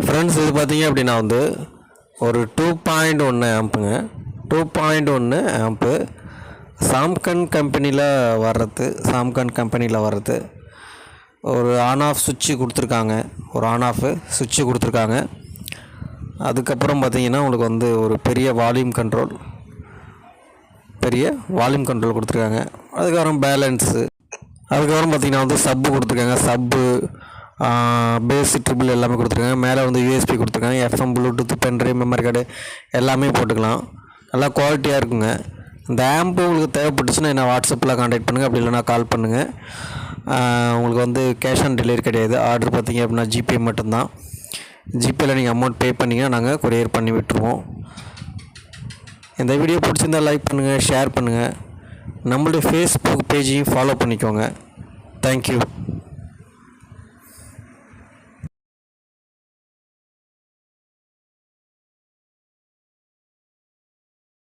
Friends இது பார்த்தீங்க அப்படின்னா வந்து ஒரு 2.1 ஆம்புங்க. 2.1 ஆம்பு சாம்சங் கம்பெனியில் வர்றது. ஒரு ஆன் ஆஃப் சுவிட்சு கொடுத்துருக்காங்க. அதுக்கப்புறம் பார்த்தீங்கன்னா உங்களுக்கு வந்து ஒரு பெரிய வால்யூம் கண்ட்ரோல் கொடுத்துருக்காங்க. அதுக்கப்புறம் பேலன்ஸு, அதுக்கப்புறம் பார்த்தீங்கன்னா வந்து சப்பு கொடுத்துருக்காங்க. பேஸ் ட்ரிபிள் எல்லாமே கொடுத்துருக்காங்க. மேலே வந்து யூஎஸ்பி கொடுத்துருக்காங்க. FM, Bluetooth, pendrive, memory card எல்லாமே போட்டுக்கலாம். நல்லா குவாலிட்டியாக இருக்குங்க. இந்த ஆம்பு உங்களுக்கு தேவைப்பட்டுச்சுன்னா என்ன வாட்ஸ்அப்பில் கான்டாக்ட் பண்ணுங்கள், அப்படி இல்லைனா கால் பண்ணுங்கள். உங்களுக்கு வந்து கேஷ் ஆன் டெலிவரி கிடையாது. ஆர்டர் பார்த்தீங்க அப்படின்னா ஜிபே மட்டும்தான். ஜிபேயில் நீங்கள் அமௌண்ட் பே பண்ணிங்கன்னா நாங்கள் கொரியர் பண்ணி விட்டுருவோம். இந்த வீடியோ பிடிச்சிருந்தால் லைக் பண்ணுங்கள், ஷேர் பண்ணுங்கள். நம்மளுடைய ஃபேஸ்புக் பேஜையும் ஃபாலோ பண்ணிக்கோங்க. தேங்க்யூ.